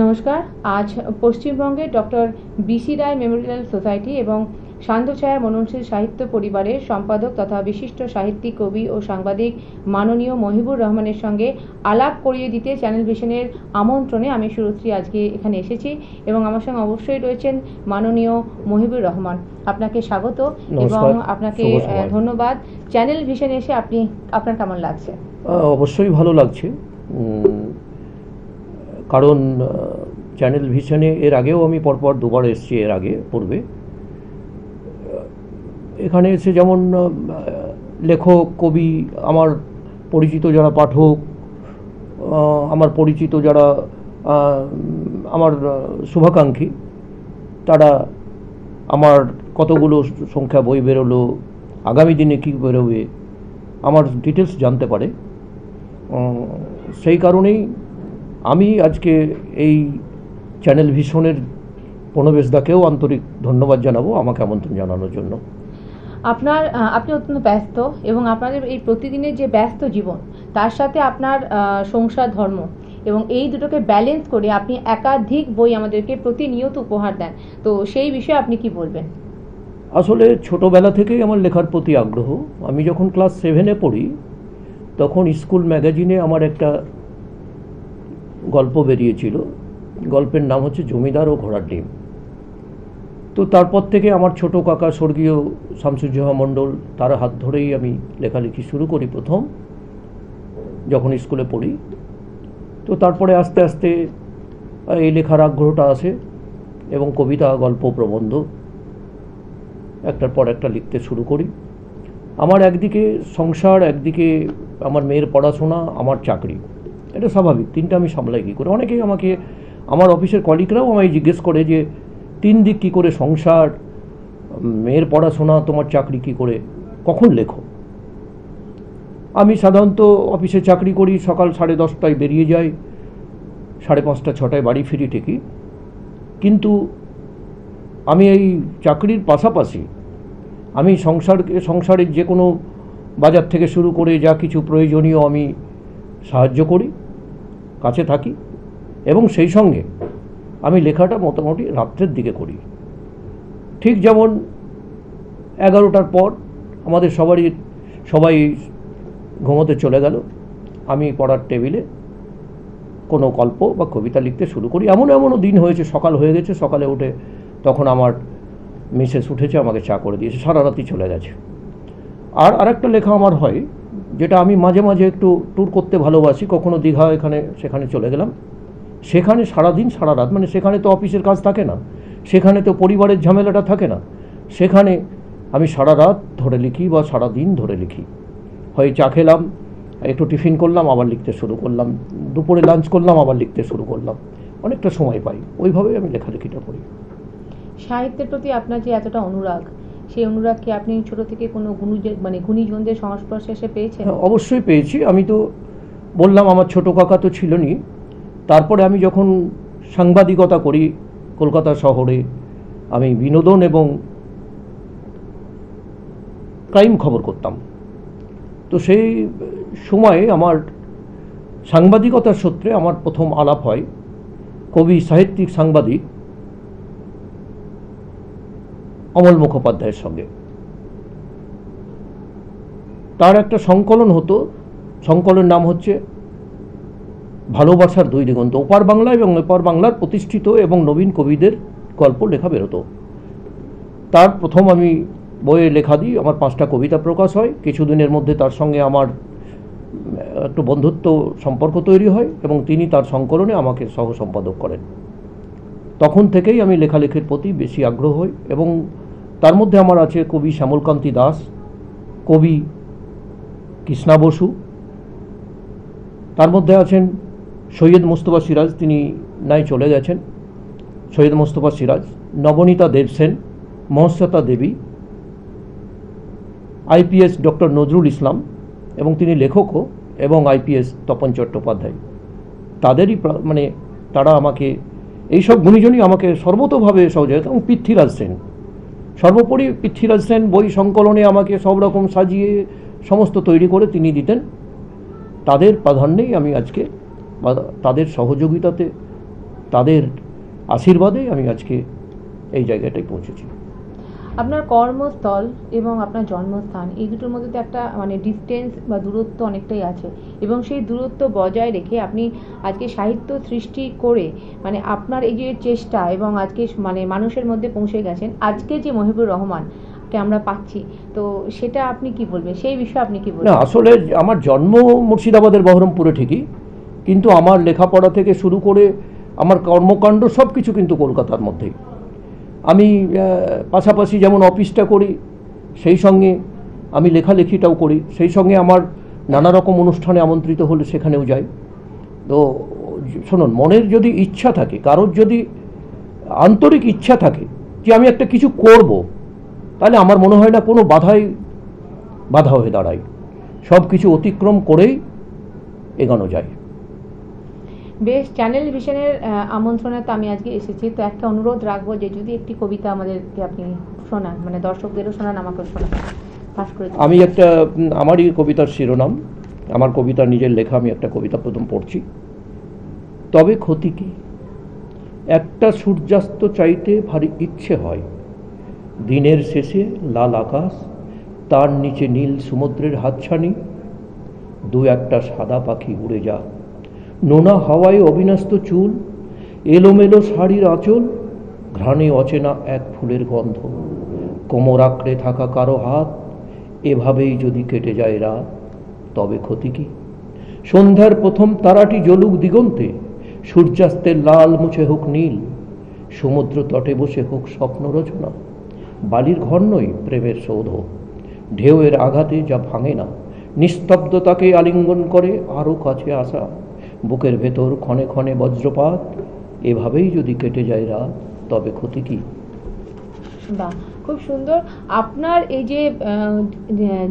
নমস্কার। আজ পশ্চিমবঙ্গে ডক্টর বিসি রায় মেমোরিয়াল সোসাইটি এবং সান্ধ্যছায়া মননশীল সাহিত্য পরিবারের সম্পাদক তথা বিশিষ্ট সাহিত্যিক, কবি ও সাংবাদিক মাননীয় মহিবুর রহমানের সঙ্গে আলাপ করিয়ে দিতে চ্যানেল ভিশনের আমন্ত্রণে আমি সুরশ্রী আজকে এখানে এসেছি এবং আমার সঙ্গে অবশ্যই রয়েছেন মাননীয় মহিবুর রহমান। আপনাকে স্বাগত এবং আপনাকে ধন্যবাদ। চ্যানেল ভিশনে এসে আপনার কেমন লাগছে? অবশ্যই ভালো লাগছে, কারণ চ্যানেল ভিশনে এর আগেও আমি পরপর দুবার এসেছি। এর আগে পূর্বে এখানে এসে যেমন লেখক, কবি, আমার পরিচিত যারা পাঠক, আমার পরিচিত যারা আমার শুভাকাঙ্ক্ষী, তারা আমার কতগুলো সংখ্যা বই বেরোলো, আগামী দিনে কী বেরোবে, আমার ডিটেলস জানতে পারে। সেই কারণেই আমি আজকে এই চ্যানেল ভিশনের প্রণবেশদাকেও আন্তরিক ধন্যবাদ জানাবো আমাকে আমন্ত্রণ জানানোর জন্য। আপনি অত্যন্ত ব্যস্ত এবং আপনাদের এই প্রতিদিনের যে ব্যস্ত জীবন, তার সাথে আপনার সংসার, ধর্ম এবং এই দুটোকে ব্যালেন্স করে আপনি একাধিক বই আমাদেরকে প্রতিনিয়ত উপহার দেন। তো সেই বিষয়ে আপনি কি বলবেন? আসলে ছোটোবেলা থেকেই আমার লেখার প্রতি আগ্রহ। আমি যখন ক্লাস 7-এ পড়ি তখন স্কুল ম্যাগাজিনে আমার একটা গল্প বেরিয়েছিল। গল্পের নাম হচ্ছে জমিদার ও ঘোড়ার ডিম। তো তারপর থেকে আমার ছোটো কাকা স্বর্গীয় শামসুজ্জোহা মণ্ডল, তার হাত ধরেই আমি লেখালেখি শুরু করি প্রথম যখন স্কুলে পড়ি। তো তারপরে আস্তে আস্তে এই লেখার আগ্রহটা আসে এবং কবিতা, গল্প, প্রবন্ধ একটার পর একটা লিখতে শুরু করি। আমার একদিকে সংসার, একদিকে আমার মেয়ের পড়াশোনা, আমার চাকরি, এটা স্বাভাবিক। তিনটা আমি সামলাই কী করে। অনেকেই আমাকে, আমার অফিসের কলিগরাও আমায় জিজ্ঞেস করে যে 3 দিক কী করে, সংসার, মেয়ের পড়াশোনা, তোমার চাকরি কী করে, কখন লেখো? আমি সাধারণত অফিসে চাকরি করি, সকাল 10:30টায় বেরিয়ে যাই, 5:30, 6টায় বাড়ি ফিরি ঠিকই, কিন্তু আমি এই চাকরির পাশাপাশি আমি সংসারের যে কোনো বাজার থেকে শুরু করে যা কিছু প্রয়োজনীয় আমি সাহায্য করি, কাছে থাকি, এবং সেই সঙ্গে আমি লেখাটা মোটামুটি রাত্রের দিকে করি। ঠিক যেমন 11টার পর আমাদের সবাই ঘুমোতে চলে গেল, আমি পড়ার টেবিলে কোনো গল্প বা কবিতা লিখতে শুরু করি। এমনও দিন হয়েছে, সকাল হয়ে গেছে, সকালে উঠে তখন আমার মিসেস উঠেছে, আমাকে চা করে দিয়েছে, সারা রাতই চলে গেছে। আর আরেকটা লেখা আমার হয়, যেটা আমি মাঝে মাঝে একটু ট্যুর করতে ভালোবাসি। কখনো দীঘা, সেখানে চলে গেলাম, সেখানে সারাদিন সারা রাত, মানে সেখানে তো অফিসের কাজ থাকে না, সেখানে তো পরিবারের ঝামেলাটা থাকে না, সেখানে আমি সারা রাত ধরে লিখি বা সারা দিন ধরে লিখি। হয় চা খেলাম, একটু টিফিন করলাম, আবার লিখতে শুরু করলাম, দুপুরে লাঞ্চ করলাম, আবার লিখতে শুরু করলাম, অনেকটা সময় পাই। ওইভাবেই আমি লেখালেখিটা করি। সাহিত্যের প্রতি আপনার যে এতটা অনুরাগ, সেই অনুরাগ কি আপনি ছোট থেকে কোনো গুণীজনদের সংস্পর্শে এসে পেয়েছেন? অবশ্যই পেয়েছি। আমি তো বললাম আমার ছোটো কাকা তো ছিলই, তারপরে আমি যখন সাংবাদিকতা করি কলকাতা শহরে, আমি বিনোদন এবং ক্রাইম খবর করতাম। তো সেই সময়ে আমার সাংবাদিকতার সূত্রে আমার প্রথম আলাপ হয় কবি, সাহিত্যিক, সাংবাদিক অমল মুখোপাধ্যায়ের সঙ্গে। তার একটা সংকলন হতো, সংকলনের নাম হচ্ছে ভালোবাসার 2 দিগন্ত। ওপার বাংলা এবং এপার বাংলার প্রতিষ্ঠিত এবং নবীন কবিদের গল্প লেখা বেরোতো। তার প্রথম আমি বইয়ে লেখা দিই, আমার 5টা কবিতা প্রকাশ হয়। কিছুদিনের মধ্যে তার সঙ্গে আমার একটু বন্ধুত্ব সম্পর্ক তৈরি হয় এবং তিনি তার সংকলনে আমাকে সহ সম্পাদক করেন। তখন থেকেই আমি লেখালেখির প্রতি বেশি আগ্রহ হই এবং তার মধ্যে আমার আছে কবি শ্যামলকান্তি দাস, কবি কৃষ্ণা বসু, তার মধ্যে আছেন সৈয়দ মুস্তফা সিরাজ, তিনি নাই চলে গেছেন, সৈয়দ মুস্তফা সিরাজ, নবনীতা দেবসেন, মহস্বতা দেবী, আইপিএস ডক্টর নজরুল ইসলাম, এবং তিনি লেখকও, এবং আইপিএস তপন চট্টোপাধ্যায়। তাদেরই তারা আমাকে, এইসব গুণীজনই আমাকে সর্বতোভাবে সহযোগিতা, এবং পৃথ্বীরাজ সেন, সর্বোপরি পৃথ্বীরাজ সেন বই সংকলনে আমাকে সব রকম সাজিয়ে সমস্ত তৈরি করে তিনি দিতেন। তাদের প্রাধান্যেই আমি আজকে, তাদের সহযোগিতাতে তাদের আশীর্বাদে আমি আজকে এই জায়গাটায় পৌঁছেছি। আপনার কর্মস্থল এবং আপনার জন্মস্থান এই দুটোর মধ্যে তো একটা মানে ডিস্টেন্স বা দূরত্ব অনেকটাই আছে, এবং সেই দূরত্ব বজায় রেখে আপনি আজকে সাহিত্য সৃষ্টি করে মানে আপনার এই যে চেষ্টা এবং আজকে মানে মানুষের মধ্যে পৌঁছে গেছেন, আজকে যে মহিবুর রহমানকে আমরা পাচ্ছি, তো সেটা আপনি কি বলবেন, সেই বিষয়ে আপনি কি না, বলবেন? আসলে আমার জন্ম মুর্শিদাবাদের বহরমপুরে ঠিকই, কিন্তু আমার লেখাপড়া থেকে শুরু করে আমার কর্মকাণ্ড সব কিছু কিন্তু কলকাতার মধ্যেই। আমি পাশাপাশি যেমন অফিসটা করি, সেই সঙ্গে আমি লেখালেখিটাও করি, সেই সঙ্গে আমার নানা রকম অনুষ্ঠানে আমন্ত্রিত হলে সেখানেও যাই। তো শুনুন, মনের যদি ইচ্ছা থাকে, কারোর যদি আন্তরিক ইচ্ছা থাকে যে আমি একটা কিছু করব, তাহলে আমার মনে হয় না কোনো বাধা হয়ে দাঁড়ায়। সব কিছু অতিক্রম করেই এগোনো যায়। বেশ, চ্যানেল ভিশনের আমন্ত্রণে তো আমি আজকে এসেছি, তো একটা অনুরোধ রাখবো যে যদি একটি কবিতা আমাদেরকে আপনি শোনান, মানে দর্শকদেরও শোনান, আমাকেও শোনান, পাঠ করে দিন। আমি আমারই কবিতার শিরোনাম, আমার কবিতা নিজের লেখা, আমি একটা কবিতা প্রথম পড়ছি। তবে ক্ষতি কি? একটা সূর্যাস্ত চাইতে ভারী ইচ্ছে হয়, দিনের শেষে লাল আকাশ, তার নিচে নীল সমুদ্রের হাতছানি, দু একটা সাদা পাখি উড়ে যা, নোনা হাওয়ায় অবিন্যস্ত চুল, এলোমেলো শাড়ির আঁচল, ঘ্রাণে অচেনা এক ফুলের গন্ধ, কোমর আঁকড়ে থাকা কারো হাত, এভাবেই যদি কেটে যায় রাত, তবে ক্ষতি কি? সন্ধ্যার প্রথম তারাটি জ্বলুক দিগন্তে, সূর্যাস্তের লাল মুছে হোক নীল, সমুদ্র তটে বসে হোক স্বপ্ন রচনা, বালির ঘর নই প্রেমের সৌধ, ঢেউয়ের আঘাতে যা ভাঙে না, নিস্তব্ধতাকে আলিঙ্গন করে আরও কাছে আসা, বুকের ভেতর ক্ষণে ক্ষণে বজ্রপাত, এভাবেই যদি কেটে যায় রাত, তবে ক্ষতি কি? বাহ, খুব সুন্দর। আপনার এই যে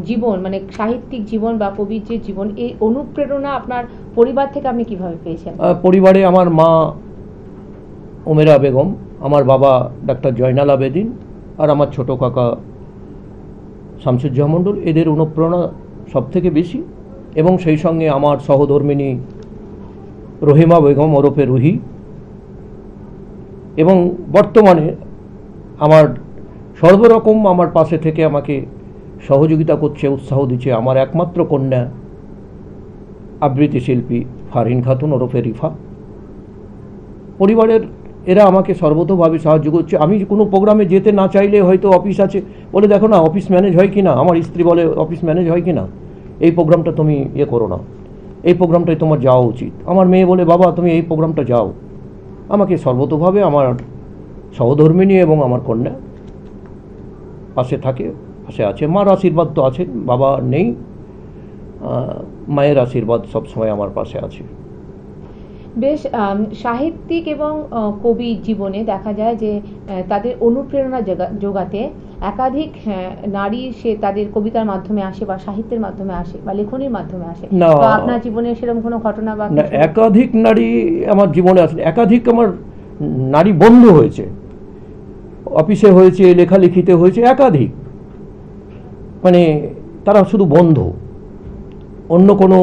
জীবন, মানে সাহিত্যিক জীবন বা কবির যে জীবন, এই অনুপ্রেরণা আপনার পরিবার থেকে আপনি কিভাবে পেয়েছেন? পরিবারে আমার মা উমেরা বেগম, আমার বাবা ডাক্তার জয়নাল আবেদিন, আর আমার ছোট কাকা শামসুজ্জামান মণ্ডল, এদের অনুপ্রেরণা সব থেকে বেশি। এবং সেই সঙ্গে আমার সহধর্মিণী রহিমা বেগম ওরফে রুহি, এবং বর্তমানে আমার সর্বরকম আমার পাশে থেকে আমাকে সহযোগিতা করছে, উৎসাহ দিচ্ছে আমার একমাত্র কন্যা আবৃত্তি শিল্পী ফারহিন খাতুন ওরফে রিফা। পরিবারের এরা আমাকে সর্বতোভাবে সাহায্য করছে। আমি কোনো প্রোগ্রামে যেতে না চাইলে হয়তো অফিস আছে, বলে দেখো না অফিস ম্যানেজ হয় কি না, আমার স্ত্রী বলে অফিস ম্যানেজ হয় কি না, এই প্রোগ্রামটা তুমি করো না, এই প্রোগ্রামটাই তোমার যাওয়া উচিত। আমার মেয়ে বলে বাবা তুমি এই প্রোগ্রামটা যাও। আমাকে সর্বতোভাবে আমার সহধর্মিণী এবং আমার কন্যা পাশে আছে। মার আশীর্বাদ তো আছে, বাবা নেই, মায়ের আশীর্বাদ সবসময় আমার পাশে আছে। বেশ, সাহিত্যিক এবং কবি জীবনে দেখা যায় যে তাদের অনুপ্রেরণা জোগাতে একাধিক নারী সে তাদের কবিতার মাধ্যমে আসে বা সাহিত্যের মাধ্যমে আসে বা লেখনীর মাধ্যমে আসে। না, তো আপনার জীবনে সেরকম কোনো ঘটনা বা না, একাধিক নারী আমার জীবনে আসেন, একাধিক আমার নারী বন্ধু হয়েছে, অফিসে হয়েছে, লেখালেখিতে হয়েছে, একাধিক, মানে তারা শুধু বন্ধু, অন্য কোনো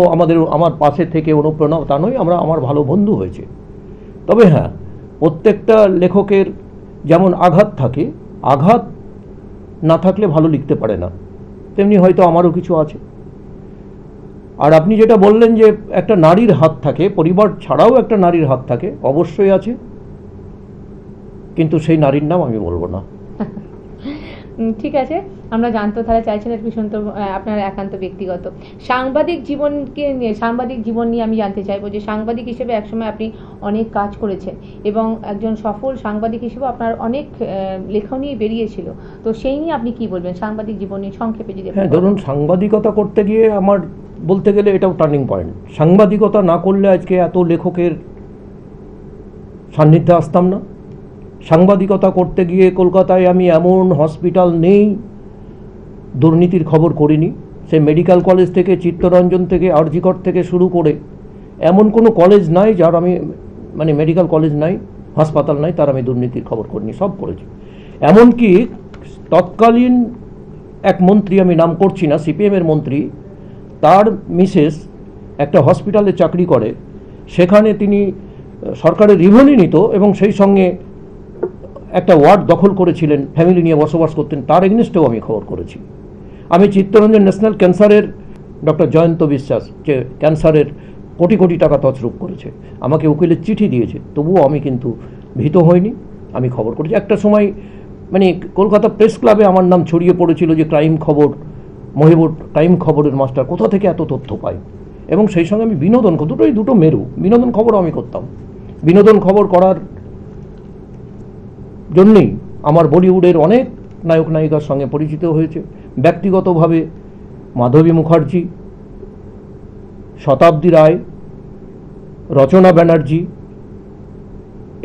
আমার পাশে থেকে অনুপ্রেরণা তা নয়, আমার ভালো বন্ধু হয়েছে। তবে হ্যাঁ, প্রত্যেকটা লেখকের যেমন আঘাত থাকে, আঘাত না থাকলে ভালো লিখতে পারে না, তেমনি হয়তো আমারও কিছু আছে। আর আপনি যেটা বললেন যে একটা নারীর হাত থাকে, পরিবার ছাড়াও একটা নারীর হাত থাকে, অবশ্যই আছে, কিন্তু সেই নারীর নাম আমি বলবো না। ঠিক আছে, আমরা জানতে তাহলে চাইছেন একটু শুনতে আপনার একান্ত ব্যক্তিগত সাংবাদিক জীবন নিয়ে আমি জানতে চাইবো যে সাংবাদিক হিসেবে একসময় আপনি অনেক কাজ করেছেন এবং একজন সফল সাংবাদিক হিসেবে আপনার অনেক লেখনী বেরিয়েছিল, তো সেই নিয়ে আপনি কি বলবেন সাংবাদিক জীবন নিয়ে সংক্ষেপে যদি? হ্যাঁ, ধরুন, সাংবাদিকতা করতে গিয়ে আমার বলতে গেলে এটাও টার্নিং পয়েন্ট। সাংবাদিকতা না করলে আজকে এত লেখকের সান্নিধ্যে আসতাম না। সাংবাদিকতা করতে গিয়ে কলকাতায় আমি এমন হসপিটাল নেই দুর্নীতির খবর করিনি। সে মেডিকেল কলেজ থেকে, চিত্তরঞ্জন থেকে, আরজিকর থেকে শুরু করে এমন কোনো কলেজ নাই যার আমি, মানে মেডিকেল কলেজ নাই, হাসপাতাল নাই, তার আমি দুর্নীতির খবর করিনি, সব করেছি। এমনকি তৎকালীন এক মন্ত্রী, আমি নাম করছি না, সিপিএমের মন্ত্রী, তার মিসেস একটা হসপিটালে চাকরি করে, সেখানে তিনি সরকারের রিভেনিউ নিত এবং সেই সঙ্গে একটা ওয়ার্ড দখল করেছিলেন, ফ্যামিলি নিয়ে বসবাস করতেন, তার এগেনস্টেও আমি খবর করেছি। আমি চিত্তরঞ্জন ন্যাশনাল ক্যান্সারের ডক্টর জয়ন্ত বিশ্বাস, যে ক্যান্সারের কোটি কোটি টাকা তছরূপ করেছে, আমাকে উকিলের চিঠি দিয়েছে, তবুও আমি কিন্তু ভীত হইনি, আমি খবর করেছি। একটা সময় মানে কলকাতা প্রেস ক্লাবে আমার নাম ছড়িয়ে পড়েছিল যে ক্রাইম খবর, মহিবুর ক্রাইম খবরের মাস্টার, কোথা থেকে এত তথ্য পাই। এবং সেই সঙ্গে আমি বিনোদন, দুটো মেরু, বিনোদন খবরও আমি করতাম। বিনোদন খবর করার জন্যেই আমার বলিউডের অনেক নায়ক নায়িকার সঙ্গে পরিচিত হয়েছে। ব্যক্তিগতভাবে মাধবী মুখার্জি, শতাব্দী রায়, রচনা ব্যানার্জি,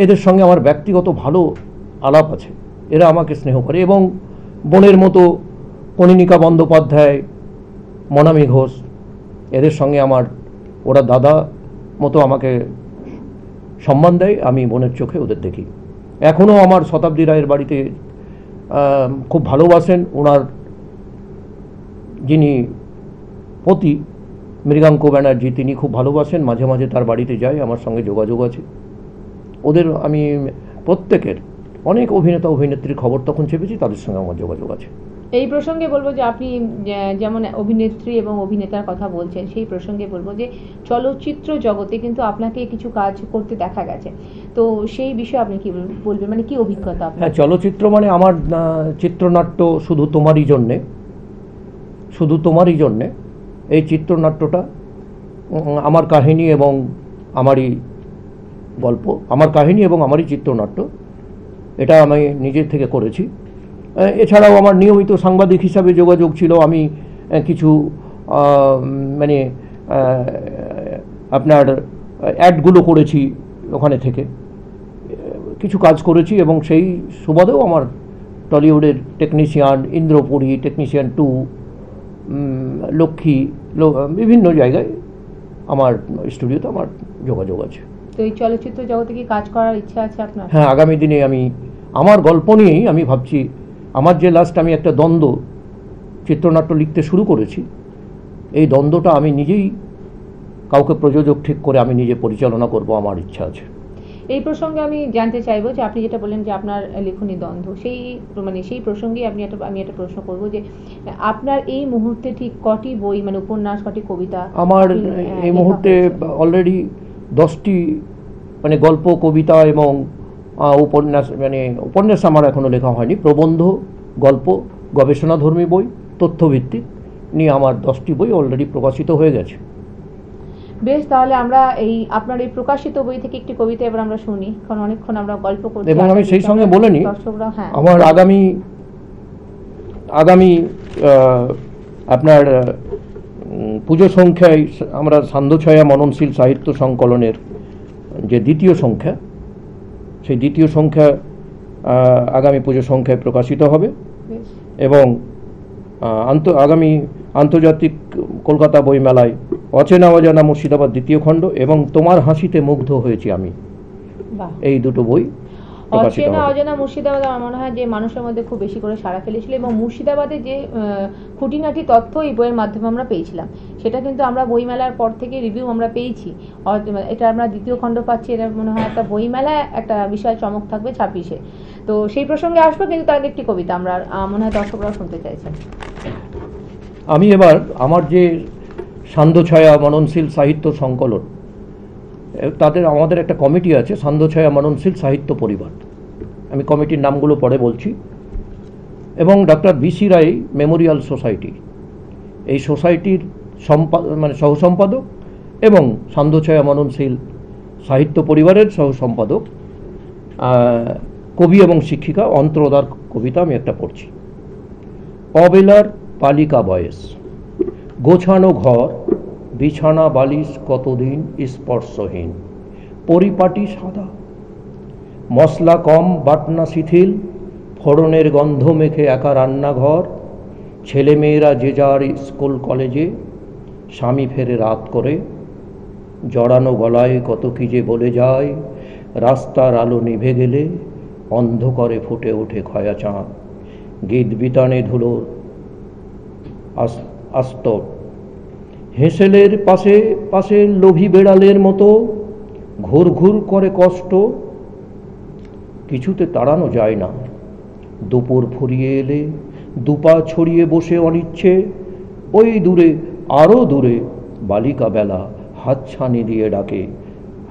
এদের সঙ্গে আমার ব্যক্তিগত ভালো আলাপ আছে, এরা আমাকে স্নেহ করে। এবং বোনের মতো কনিনিকা বন্দ্যোপাধ্যায়, মনামী ঘোষ, এদের সঙ্গে আমার, ওরা দাদা মতো আমাকে সম্মান দেয়, আমি বোনের চোখে ওদের দেখি। এখনও আমার শতাব্দী রায়ের বাড়িতে খুব ভালোবাসেন ওনার যিনি পতি মৃগাঙ্ক ব্যানার্জি, তিনি খুব ভালোবাসেন, মাঝে মাঝে তার বাড়িতে যাই, আমার সঙ্গে যোগাযোগ আছে ওদের। আমি প্রত্যেকের, অনেক অভিনেতা অভিনেত্রীর খবর তখন চেপেছি, তাদের সঙ্গে আমার যোগাযোগ আছে। এই প্রসঙ্গে বলবো যে আপনি যেমন অভিনেত্রী এবং অভিনেতার কথা বলছেন, সেই প্রসঙ্গে বলবো যে চলচ্চিত্র জগতে কিন্তু আপনাকে কিছু কাজ করতে দেখা গেছে, তো সেই বিষয়ে আপনি কি বলবেন, মানে কি অভিজ্ঞতা আপনার? হ্যাঁ, চলচ্চিত্র মানে আমার চিত্রনাট্য শুধু তোমারই জন্যে, শুধু তোমারই জন্যে, এই চিত্রনাট্যটা আমার কাহিনী এবং আমারই গল্প, আমার কাহিনী এবং আমারই চিত্রনাট্য, এটা আমি নিজের থেকে করেছি। এছাড়াও আমার নিয়মিত সাংবাদিক হিসাবে যোগাযোগ ছিল, আমি কিছু মানে আপনার অ্যাডগুলো করেছি ওখানে থেকে, কিছু কাজ করেছি। এবং সেই সুবাদেও আমার টলিউডের টেকনিশিয়ান, ইন্দ্রপুরী, টেকনিশিয়ান 2, লক্ষ্মী, বিভিন্ন জায়গায় আমার স্টুডিওতে আমার যোগাযোগ আছে। তো এই চলচ্চিত্র জগতে কি কাজ করার ইচ্ছা আছে আপনার? হ্যাঁ, আগামী দিনে আমি আমার গল্প নিয়েই আমি ভাবছি, আমার যে লাস্ট আমি একটা দ্বন্দ্ব চিত্রনাট্য লিখতে শুরু করেছি, এই দ্বন্দ্বটা আমি নিজেই কাউকে প্রযোজক ঠিক করে আমি নিজে পরিচালনা করব, আমার ইচ্ছা আছে। এই প্রসঙ্গে আমি জানতে চাইবো যে আপনি যেটা বললেন যে আপনার লেখনী দ্বন্দ্ব, সেই প্রসঙ্গে আমি একটা প্রশ্ন করব যে আপনার এই মুহূর্তে ঠিক কটি বই, মানে উপন্যাস, কটি কবিতা আমার এই মুহূর্তে অলরেডি 10টি মানে গল্প, কবিতা এবং উপন্যাস, মানে উপন্যাস আমার এখনও লেখা হয়নি, প্রবন্ধ, গল্প, গবেষণাধর্মী বই, তথ্যভিত্তিক নিয়ে আমার 10টি বই অলরেডি প্রকাশিত হয়ে গেছে। বেশ, তাহলে আমরা আপনার এই প্রকাশিত বই থেকে একটি কবিতা এবার আমরা শুনি, কারণ অনেকক্ষণ আমরা গল্প করছি। এবং আমি সেই সঙ্গে বলে নিই, হ্যাঁ, আমার আগামী আপনার পুজো সংখ্যায় আমরা সান্ধ্যছায়া মননশীল সাহিত্য সংকলনের যে দ্বিতীয় সংখ্যা, সেই দ্বিতীয় সংখ্যা আগামী পুজো সংখ্যায় প্রকাশিত হবে। এবং আগামী আন্তর্জাতিক কলকাতা বইমেলায় অচেনা অজানা মুর্শিদাবাদ দ্বিতীয় খণ্ড এবং তোমার হাসিতে মুগ্ধ হয়েছি আমি, এই দুটো বই প্রকাশিত হবে। অচেনা অজানা মুর্শিদাবাদ আমার মনে হয় যে মানুষের মধ্যে খুব বেশি করে সাড়া ফেলেছিল, এবং মুর্শিদাবাদের যে খুঁটিনাটি তথ্য এই বইয়ের মাধ্যমে আমরা পেয়েছিলাম, সেটা কিন্তু আমরা বইমেলার পর থেকে রিভিউ আমরা পেয়েছি। এটা আমরা দ্বিতীয় খণ্ড পাচ্ছি, এটা মনে হয় একটা বইমেলায় একটা বিশাল চমক থাকবে 26-এ। তো সেই প্রসঙ্গে আসবো, কিন্তু তার আগে একটি কবিতা আমরা মনে হয় দর্শকরাও শুনতে চাইছেন। আমি এবার আমার যে সান্ধ্যছায়া মননশীল সাহিত্য সংকলন, আমাদের একটা কমিটি আছে, সান্ধ্যছায়া মননশীল সাহিত্য পরিবার, আমি কমিটির নামগুলো পরে বলছি, এবং ডক্টর বিসি রায় মেমোরিয়াল সোসাইটি, এই সোসাইটির মানে সহসম্পাদক এবং সান্ধ্যছায়া মননশীল সাহিত্য পরিবারের সহসম্পাদক, কবি এবং শিক্ষিকা অন্তরদার কবিতা আমি একটা পড়ছি। অবেলার পালিকা বয়স, গোছানো ঘর, বিছানা বালিশ কতদিন স্পর্শহীন, পরিপাটি সাদা, মশলা কম, বাটনা শিথিল, ফোড়নের গন্ধ মেখে একা রান্নাঘর, ছেলেমেয়েরা যে যার স্কুল কলেজে, স্বামী ফেরে রাত করে, জড়ানো গলায় কত কি যে বলে যায়, রাস্তার আলো নিভে গেলে অন্ধকারে ফুটে ওঠে খয়া চাঁদ, গীত বিতানে ধুলোর আস্তর, হেঁসেলের পাশে পাশে লোভী বেড়ালের মতো ঘুর ঘুর করে কষ্ট, কিছুতে তাড়ানো যায় না। দুপুর ফুরিয়ে এলে দুপা ছড়িয়ে বসে অনিচ্ছে, ওই দূরে আরও দূরে বালিকা বেলা হাতছানি দিয়ে ডাকে।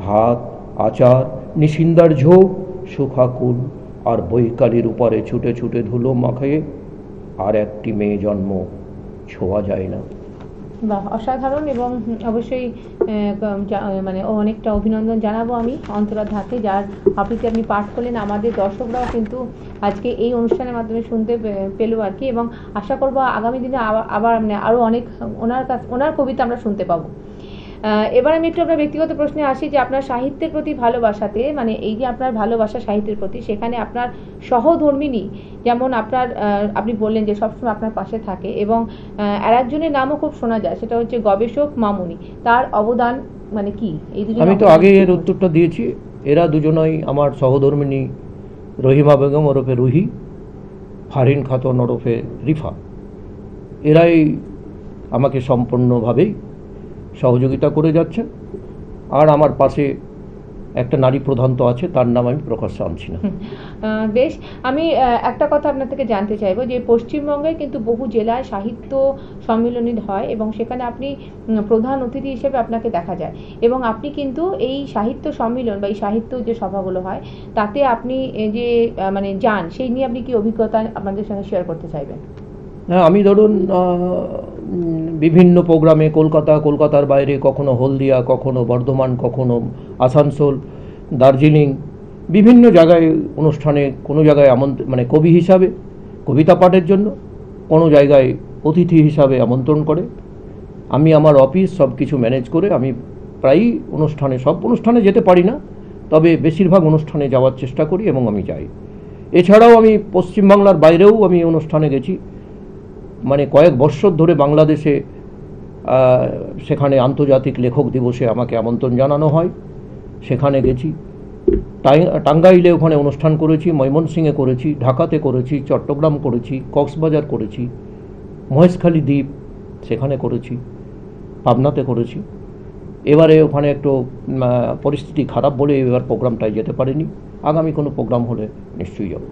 হাত, আচার, নিশিন্দার ঝোঁক, সুখাকুল আর বৈকালির উপরে ছুটে ছুটে ধুলো মাখায়ে আর একটি মেয়ে জন্ম ছোঁয়া যায় না। বাহ, অসাধারণ। এবং অবশ্যই মানে অনেকটা অভিনন্দন জানাবো আমি অন্তরা ধাকে, যার আবৃত্তি আপনি পাঠ করলেন। আমাদের দর্শকরাও কিন্তু আজকে এই অনুষ্ঠানের মাধ্যমে শুনতে পেলো আর কি, এবং আশা করবো আগামী দিনে আবার মানে আরও অনেক ওনার কবিতা আমরা শুনতে পাবো। এবার আমি একটু আপনার ব্যক্তিগত প্রশ্নে আসি, যে আপনার সাহিত্যের প্রতি ভালোবাসাতে, মানে এই যে আপনার ভালোবাসা সাহিত্যের প্রতি, সেখানে আপনার সহধর্মিণী যেমন আপনি বললেন যে সবসময় আপনার পাশে থাকে, এবং আর একজনের নামও খুব শোনা যায়, সেটা হচ্ছে গবেষক মামুনি। তার অবদান মানে কি? এই দুজন আমি তো আগে এর উত্তরটা দিয়েছি। এরা দুজনই আমার সহধর্মিণী, রহিমা বেগম ওরফে রুহি, ফারিন খাতুন ওরফে রিফা। এরাই আমাকে সম্পূর্ণভাবেই সহযোগিতা করে যাচ্ছেন। আর আমার পাশে একটা নারী প্রধান তো আছে, তার নাম আমি প্রকাশ্যে আনছি না। বেশ, আমি একটা কথা আপনার থেকে জানতে চাইবো, যে পশ্চিমবঙ্গে কিন্তু বহু জেলায় সাহিত্য সম্মিলনী হয়, এবং সেখানে আপনি প্রধান অতিথি হিসেবে আপনাকে দেখা যায়, এবং আপনি কিন্তু এই সাহিত্য সম্মিলন বা এই সাহিত্য যে সভাগুলো হয় তাতে আপনি যে মানে যান, সেই নিয়ে আপনি কি অভিজ্ঞতা আপনাদের সঙ্গে শেয়ার করতে চাইবেন? হ্যাঁ, আমি ধরুন বিভিন্ন প্রোগ্রামে কলকাতার বাইরে, কখনো হলদিয়া, কখনো বর্ধমান, কখনো আসানসোল, দার্জিলিং, বিভিন্ন জায়গায় অনুষ্ঠানে, কোনো জায়গায় মানে কবি হিসাবে কবিতা পাঠের জন্য, কোনো জায়গায় অতিথি হিসাবে আমন্ত্রণ করে। আমি আমার অফিস সব কিছু ম্যানেজ করে আমি প্রায়ই সব অনুষ্ঠানে যেতে পারি না, তবে বেশিরভাগ অনুষ্ঠানে যাওয়ার চেষ্টা করি এবং আমি যাই। এছাড়াও আমি পশ্চিমবাংলার বাইরেও আমি অনুষ্ঠানে গেছি। মানে কয়েক বছর ধরে বাংলাদেশে সেখানে আন্তর্জাতিক লেখক দিবসে আমাকে আমন্ত্রণ জানানো হয়, সেখানে গেছি। টাঙ্গাইলে ওখানে অনুষ্ঠান করেছি, ময়মনসিংহে করেছি, ঢাকাতে করেছি, চট্টগ্রাম করেছি, কক্সবাজার করেছি, মহেশখালী দ্বীপ সেখানে করেছি, পাবনাতে করেছি। এবারে ওখানে একটু পরিস্থিতি খারাপ বলে এবার প্রোগ্রামটায় যেতে পারিনি। আগামী কোনো প্রোগ্রাম হলে নিশ্চয়ই যাব।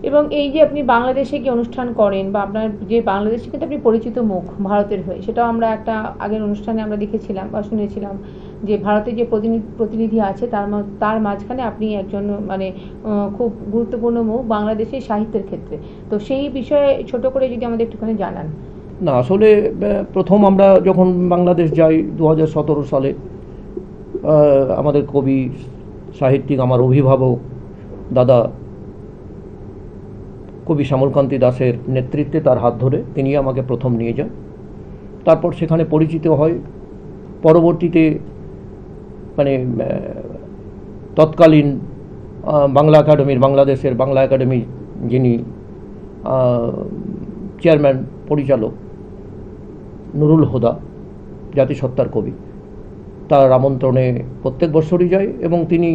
এবং এই যে আপনি বাংলাদেশে গিয়ে অনুষ্ঠান করেন, বা আপনার যে বাংলাদেশে কিন্তু আপনি পরিচিত মুখ ভারতের হয়ে, সেটাও আমরা একটা আগের অনুষ্ঠানে আমরা দেখেছিলাম বা শুনেছিলাম, যে ভারতের যে প্রতিনিধি আছে তার মাঝখানে আপনি একজন মানে খুব গুরুত্বপূর্ণ মুখ বাংলাদেশের সাহিত্যের ক্ষেত্রে। তো সেই বিষয়ে ছোট করে যদি আমাদের একটুখানি জানান। না, আসলে প্রথম আমরা যখন বাংলাদেশ যাই 2017 সালে, আমাদের কবি সাহিত্যিক, আমার অভিভাবক দাদা কবি শ্যামলকান্তি দাসের নেতৃত্বে, তার হাত ধরে তিনি আমাকে প্রথম নিয়ে যান। তারপর সেখানে পরিচিত হয়। পরবর্তীতে মানে তৎকালীন বাংলাদেশের বাংলা একাডেমি যিনি চেয়ারম্যান, পরিচালক নুরুল হুদা, জাতিসত্তার কবি, তার আমন্ত্রণে প্রত্যেক বছরই যায়, এবং তিনি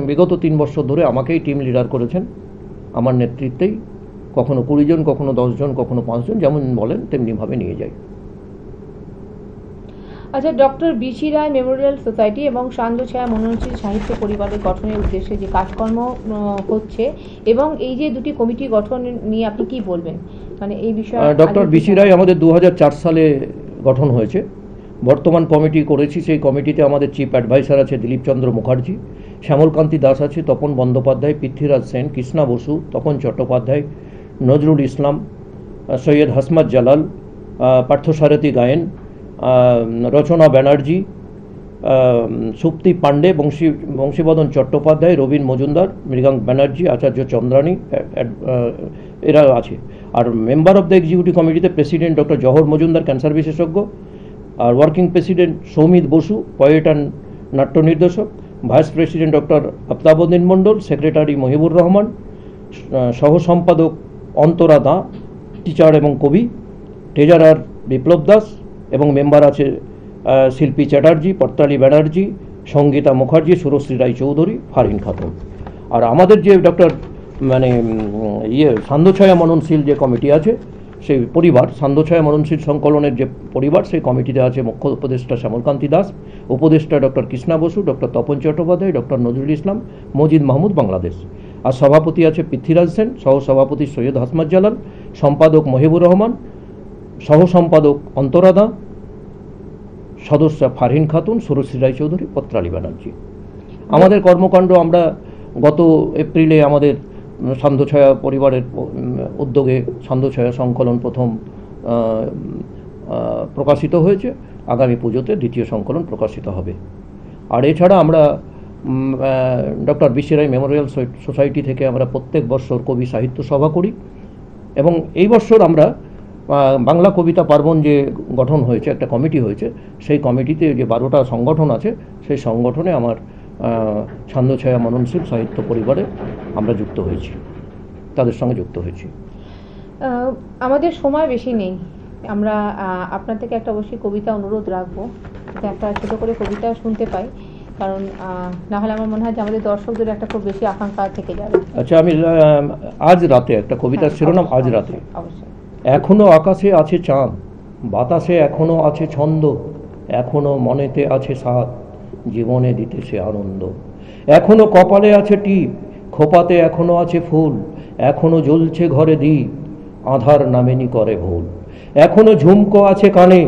বিগত 3 বছর ধরে আমাকেই টিম লিডার করেছেন। আমার নেতৃত্বেই কখনো 20 জন, কখনো 10 জন, কখনো 5 জন, যেমন বলেন তেমনিভাবে নিয়ে যাই। আচ্ছা, ডক্টর বিসি রায় মেমোরিয়াল সোসাইটি এবং সান্ধ্যছায়া মননশীল সাহিত্য পরিবারের গঠনের উদ্দেশ্যে যে কাজকর্ম হচ্ছে, এবং এই যে দুটি কমিটি গঠন নিয়ে আপনি কি বলবেন, মানে এই বিষয়ে? ডক্টর বিসি রায় আমাদের 2004 সালে গঠন হয়েছে। বর্তমান কমিটি করেছি, সেই কমিটিতে আমাদের চিফ অ্যাডভাইসার আছে দিলীপ চন্দ্র মুখার্জি, শ্যামলকান্তি দাস আছে, তপন বন্দ্যোপাধ্যায়, পৃথ্বীরাজ সেন, কৃষ্ণা বসু, তপন চট্টোপাধ্যায়, নজরুল ইসলাম, সৈয়দ হাসমত জালাল, পার্থসারথী গায়েন, রচনা ব্যানার্জি, সুপ্তি পাণ্ডে, বংশীবদন চট্টোপাধ্যায়, রবীন মজুমদার, মৃগাঙ্ক ব্যানার্জি, আচার্য চন্দ্রানী, এরা আছে। আর মেম্বার অফ দ্য এক্সিকিউটিভ কমিটিতে president doctor Jahar Majumdar, cancer বিশেষজ্ঞ, আর working president Soumit Basu, poet and নাট্য নির্দেশক, vice president doctor Aftabuddin Mondal, secretary Mahibur Rahman, সহ সম্পাদক অন্তরা দা, টিচার এবং কবি, ট্রেজারার বিপ্লব দাস, এবং মেম্বার আছে শিল্পী চ্যাটার্জি, পর্তালি ব্যানার্জি, সঙ্গীতা মুখার্জি, সুরশ্রী রায় চৌধুরী, ফারিন খাতুন। আর আমাদের যে ডক্টর সান্ধ্যছায়া মননশীল যে কমিটি আছে, সেই পরিবার সান্ধ্যছায়া মননশীল সংকলনের যে পরিবার, সেই কমিটিতে আছে মুখ্য উপদেষ্টা শ্যামলকান্তি দাস, উপদেষ্টা doctor Krishna Basu, doctor Tapan Chattopadhyay, doctor Nazrul Islam, Majid Mahmud Bangladesh. আর সভাপতি আছে পৃথ্বীরাজ সেন, সহসভাপতি সৈয়দ হাসমাত জালাল, সম্পাদক মহিবুর রহমান, সহ সম্পাদক অন্তরাদা, সদস্য ফারহিন খাতুন, সুরশ্রী রায়চৌধুরী, পত্রালী ব্যানার্জি। আমাদের কর্মকাণ্ড আমরা গত এপ্রিলে আমাদের সান্ধ্যছায়া পরিবারের উদ্যোগে সান্ধ্যছায়া সংকলন প্রথম প্রকাশিত হয়েছে। আগামী পুজোতে দ্বিতীয় সংকলন প্রকাশিত হবে। আর এছাড়া আমরা ডক্টর বিসি রায় মেমোরিয়াল সোসাইটি থেকে আমরা প্রত্যেক বছর কবি সাহিত্য সভা করি, এবং এই বছর আমরা বাংলা কবিতা পার্বণ যে গঠন হয়েছে, একটা কমিটি হয়েছে, সেই কমিটিতে যে 12টা সংগঠন আছে, সেই সংগঠনে আমার সান্ধ্যছায়া মননশীল সাহিত্য পরিবারে আমরা যুক্ত হয়েছি, তাদের সঙ্গে যুক্ত হয়েছি। আমাদের সময় বেশি নেই, আমরা আপনার থেকে একটা অবশ্যই কবিতা অনুরোধ রাখবো, একটা ছোটো করে কবিতা শুনতে পাই, কারণ না হলে আমার মনে হয় যে আমাদের দর্শকদের একটা খুব বেশি আকাঙ্ক্ষা থেকে যাবে। আচ্ছা, আমি আজ রাতে একটা কবিতার শিরোনাম আজ রাতে। অবশ্যই। এখনো আকাশে আছে চাঁদ, বাতাসে এখনো আছে ছন্দ, এখনো মনেতে আছে সাদ, জীবনে দিতেছে আনন্দ। এখনো কপালে আছে টিপ, খোপাতে এখনো আছে ফুল, এখনো জ্বলছে ঘরে দ্বীপ, আধার নামেনি করে ভুল। এখনো ঝুমকো আছে কানে,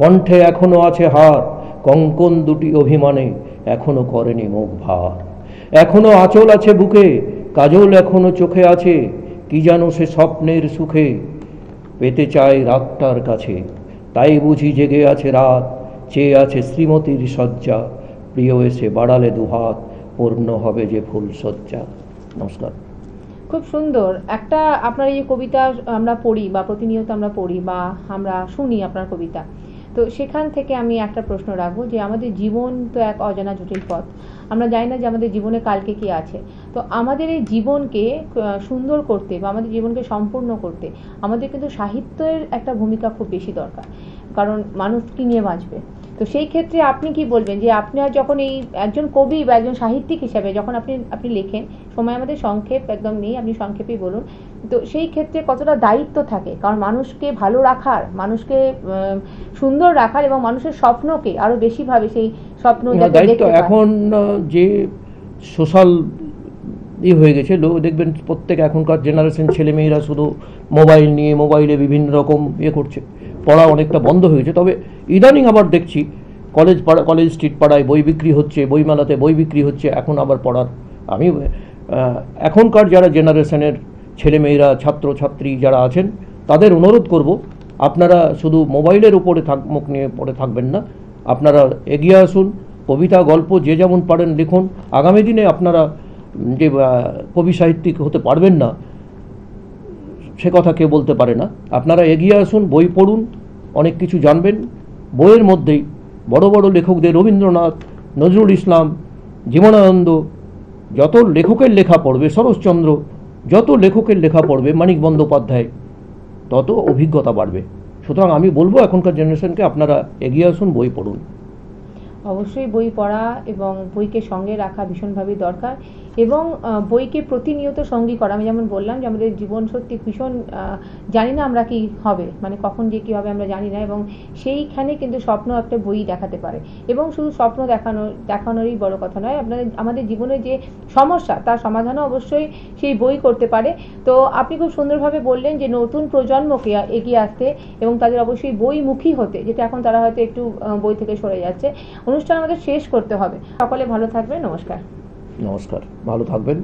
কণ্ঠে এখনো আছে হার, কঙ্কন দুটি অভিমানে এখনো করেনি মুখ ভার। এখনো আঁচল আছে বুকে, কাজল এখনো চোখে আছে, কি জানো সে স্বপ্নের সুখে পেতে চায় রাতটার কাছে। তাই বুঝি জেগে আছে রাত, চেয়ে আছে শ্রীমতীর শয্যা, প্রিয় এসে বাড়ালে দুহাত, পূর্ণ হবে যে ফুল শয্যা। নমস্কার। খুব সুন্দর একটা আপনার এই কবিতা আমরা পড়ি বা প্রতিনিয়ত আমরা পড়ি বা আমরা শুনি আপনার কবিতা, তো সেখান থেকে আমি একটা প্রশ্ন রাখবো যে আমাদের জীবন তো এক অজানা জটিল পথ, আমরা জানি না যে আমাদের জীবনে কালকে কি আছে। তো আমাদের এই জীবনকে সুন্দর করতে বা আমাদের জীবনকে সম্পূর্ণ করতে আমাদের কিন্তু সাহিত্যের একটা ভূমিকা খুব বেশি দরকার, কারণ মানুষ কি নিয়ে বাঁচবে। তো সেই ক্ষেত্রে আপনি কি বলবেন যে আপনার যখন এই একজন কবি বা একজন সাহিত্যিক হিসাবে যখন আপনি লেখেন, সময় আমাদের সংক্ষেপ একদম নেই, আপনি সংক্ষেপেই বলুন, তো সেই ক্ষেত্রে কতটা দায়িত্ব থাকে, কারণ মানুষকে ভালো রাখার, মানুষকে সুন্দর রাখার এবং মানুষের স্বপ্নকে আরো বেশিভাবে সেই স্বপ্ন দায়িত্ব। এখন যে সোশ্যাল হয়ে গেছে, দেখবেন প্রত্যেক এখনকার জেনারেশন ছেলেমেয়েরা শুধু মোবাইল নিয়ে মোবাইলে বিভিন্ন রকম করছে, পড়া অনেকটা বন্ধ হয়েছে। তবে ইদানিং আবার দেখছি কলেজ স্ট্রিট পাড়ায় বই বিক্রি হচ্ছে, বইমেলাতে বই বিক্রি হচ্ছে, এখন আবার পড়ার। আমি এখনকার যারা জেনারেশনের ছেলেমেয়েরা, ছাত্রছাত্রী যারা আছেন, তাদের অনুরোধ করব, আপনারা শুধু মোবাইলের উপরে মুখ নিয়ে পড়ে থাকবেন না, আপনারা এগিয়ে আসুন, কবিতা গল্প যে যেমন পারেন লিখুন। আগামী দিনে আপনারা যে কবি সাহিত্যিক হতে পারবেন না সে কথা কেউ বলতে পারে না। আপনারা এগিয়ে আসুন, বই পড়ুন, অনেক কিছু জানবেন। বইয়ের মধ্যেই বড় বড় লেখকদের, রবীন্দ্রনাথ, নজরুল ইসলাম, জীবনানন্দ, যত লেখকের লেখা পড়বে, শরৎচন্দ্র, যত লেখকের লেখা পড়বে, মানিক বন্দ্যোপাধ্যায়, তত অভিজ্ঞতা বাড়বে। সুতরাং আমি বলবো এখনকার জেনারেশনকে আপনারা এগিয়ে আসুন, বই পড়ুন। অবশ্যই বই পড়া এবং বইকে সঙ্গে রাখা ভীষণভাবে দরকার, এবং বইকে প্রতিনিয়ত সঙ্গী করা। আমি যেমন বললাম যে আমাদের জীবন সত্যি ভীষণ জানি না আমরা কি হবে, মানে কখন যে কী হবে আমরা জানি না, এবং সেইখানে কিন্তু স্বপ্ন একটা বই দেখাতে পারে। এবং শুধু স্বপ্ন দেখানোরই বড় কথা নয়, আমাদের জীবনে যে সমস্যা তার সমাধানও অবশ্যই সেই বই করতে পারে। তো আপনি খুব সুন্দরভাবে বললেন যে নতুন প্রজন্মকে এগিয়ে আসতে এবং তাদের অবশ্যই বইমুখী হতে, যেটা এখন তারা হয়তো একটু বই থেকে সরে যাচ্ছে। অনুষ্ঠান আমাদের শেষ করতে হবে। সকলে ভালো থাকবেন। নমস্কার। নমস্কার, ভালো থাকবেন।